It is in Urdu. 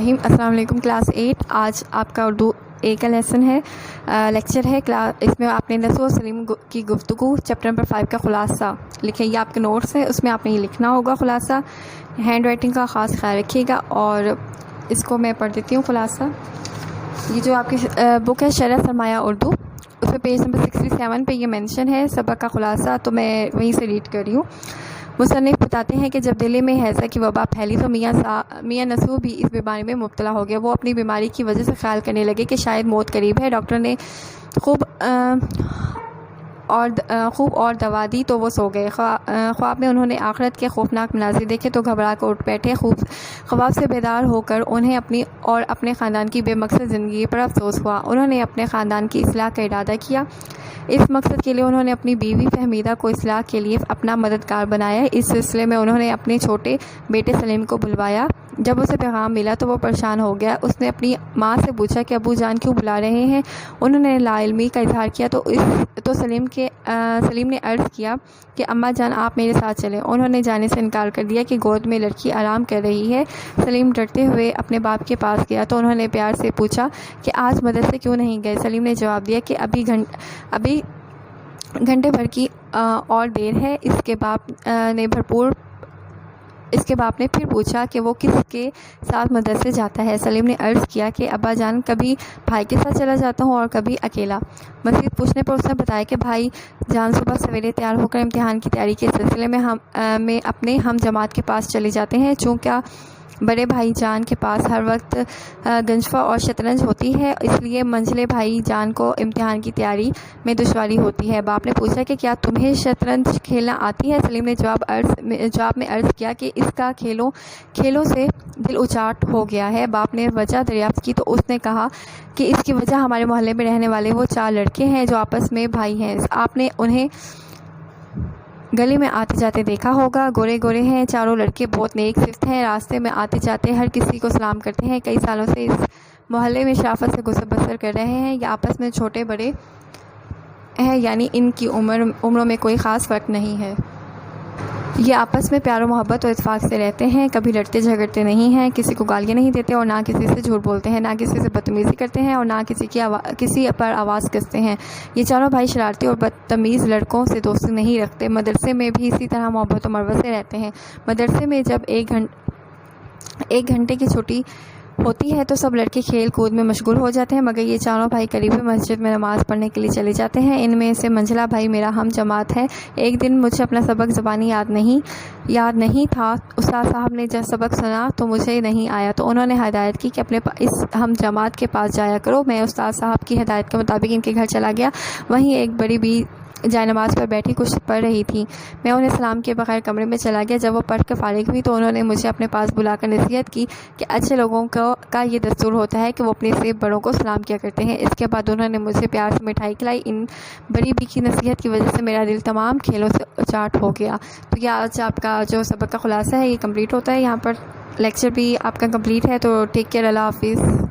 الرحیم۔ السلام علیکم کلاس 8۔ آج آپ کا اردو اے کا لیسن ہے، لیکچر ہے اس میں آپ نے نسو و سلیم کی گفتگو چیپٹر نمبر 5 کا خلاصہ لکھیں۔ یہ آپ کے نوٹس ہے، اس میں آپ نے یہ لکھنا ہوگا خلاصہ۔ ہینڈ رائٹنگ کا خاص خیال رکھیے گا، اور اس کو میں پڑھ دیتی ہوں خلاصہ۔ یہ جو آپ کی بک ہے شرح سرمایہ اردو، اس پہ پیج نمبر 67 پہ یہ مینشن ہے سبق کا خلاصہ، تو میں وہیں سے ریڈ کر رہی ہوں۔ مصنف بتاتے ہیں کہ جب دلی میں ہیضہ کی وبا پھیلی تو میاں نسو بھی اس بیماری میں مبتلا ہو گیا۔ وہ اپنی بیماری کی وجہ سے خیال کرنے لگے کہ شاید موت قریب ہے۔ ڈاکٹر نے خوب اور دوا دی تو وہ سو گئے۔ خواب میں انہوں نے آخرت کے خوفناک مناظر دیکھے تو گھبرا کر اٹھ بیٹھے۔ خواب سے بیدار ہو کر انہیں اپنی اور اپنے خاندان کی بے مقصد زندگی پر افسوس ہوا۔ انہوں نے اپنے خاندان کی اصلاح کا ارادہ کیا۔ اس مقصد کے لیے انہوں نے اپنی بیوی فہمیدہ کو اصلاح کے لیے اپنا مددگار بنایا۔ اس سلسلے میں انہوں نے اپنے چھوٹے بیٹے سلیم کو بلوایا۔ جب اسے پیغام ملا تو وہ پریشان ہو گیا۔ اس نے اپنی ماں سے پوچھا کہ ابو جان کیوں بلا رہے ہیں؟ انہوں نے لا علمی کا اظہار کیا تو سلیم نے عرض کیا کہ اماں جان آپ میرے ساتھ چلیں۔ انہوں نے جانے سے انکار کر دیا کہ گود میں لڑکی آرام کر رہی ہے۔ سلیم ڈرتے ہوئے اپنے باپ کے پاس گیا تو انہوں نے پیار سے پوچھا کہ آج مدرسے کیوں نہیں گئے؟ سلیم نے جواب دیا کہ ابھی گھنٹے بھر کی اور دیر ہے۔ اس کے باپ نے پھر پوچھا کہ وہ کس کے ساتھ مدرسے جاتا ہے؟ سلیم نے عرض کیا کہ ابا جان کبھی بھائی کے ساتھ چلا جاتا ہوں اور کبھی اکیلا۔ مزید پوچھنے پر اس نے بتایا کہ بھائی جان صبح سویرے تیار ہو کر امتحان کی تیاری کے سلسلے میں اپنے ہم جماعت کے پاس چلے جاتے ہیں۔ چونکہ بڑے بھائی جان کے پاس ہر وقت گنجفہ اور شطرنج ہوتی ہے، اس لیے منجلے بھائی جان کو امتحان کی تیاری میں دشواری ہوتی ہے۔ باپ نے پوچھا کہ کیا تمہیں شطرنج کھیلنا آتی ہے؟ سلیم نے جواب میں عرض کیا کہ اس کا کھیلوں سے دل اچاٹ ہو گیا ہے۔ باپ نے وجہ دریافت کی تو اس نے کہا کہ اس کی وجہ ہمارے محلے میں رہنے والے وہ 4 لڑکے ہیں جو آپس میں بھائی ہیں۔ آپ نے انہیں گلی میں آتے جاتے دیکھا ہوگا، گورے گورے ہیں۔ چاروں لڑکے بہت نیک صفت ہیں، راستے میں آتے جاتے ہر کسی کو سلام کرتے ہیں۔ کئی سالوں سے اس محلے میں شرافت سے گزر بسر کر رہے ہیں۔ یہ آپس میں چھوٹے بڑے ہیں، یعنی ان کی عمروں میں کوئی خاص فرق نہیں ہے۔ یہ آپس میں پیار و محبت اور اتفاق سے رہتے ہیں، کبھی لڑتے جھگڑتے نہیں ہیں، کسی کو گالیاں نہیں دیتے اور نہ کسی سے جھوٹ بولتے ہیں، نہ کسی سے بدتمیزی کرتے ہیں اور نہ کسی پر آواز کستے ہیں۔ یہ چاروں بھائی شرارتی اور بدتمیز لڑکوں سے دوستی نہیں رکھتے۔ مدرسے میں بھی اسی طرح محبت و مروت سے رہتے ہیں۔ مدرسے میں جب ایک گھنٹے کی چھٹی ہوتی ہے تو سب لڑکے کھیل کود میں مشغول ہو جاتے ہیں، مگر یہ چاروں بھائی قریبی مسجد میں نماز پڑھنے کے لیے چلے جاتے ہیں۔ ان میں سے منجلا بھائی میرا ہم جماعت ہے۔ ایک دن مجھے اپنا سبق زبانی یاد نہیں تھا۔ استاد صاحب نے جب سبق سنا تو مجھے نہیں آیا، تو انہوں نے ہدایت کی کہ اپنے اس ہم جماعت کے پاس جایا کرو۔ میں استاد صاحب کی ہدایت کے مطابق ان کے گھر چلا گیا۔ وہیں ایک بڑی بھی جائے نماز پر بیٹھی کچھ پڑھ رہی تھی۔ میں انہیں سلام کے بغیر کمرے میں چلا گیا۔ جب وہ پڑھ کر فارغ ہوئی تو انہوں نے مجھے اپنے پاس بلا کر نصیحت کی کہ اچھے لوگوں کا یہ دستور ہوتا ہے کہ وہ اپنے سے بڑوں کو سلام کیا کرتے ہیں۔ اس کے بعد انہوں نے مجھے پیار سے مٹھائی کھلائی۔ ان بڑی بی کی نصیحت کی وجہ سے میرا دل تمام کھیلوں سے اچاٹ ہو گیا۔ تو یہ آج آپ کا جو سبق کا خلاصہ ہے یہ کمپلیٹ ہوتا ہے۔ یہاں پر لیکچر بھی آپ کا کمپلیٹ ہے، تو ٹیک کیئر، اللہ حافظ۔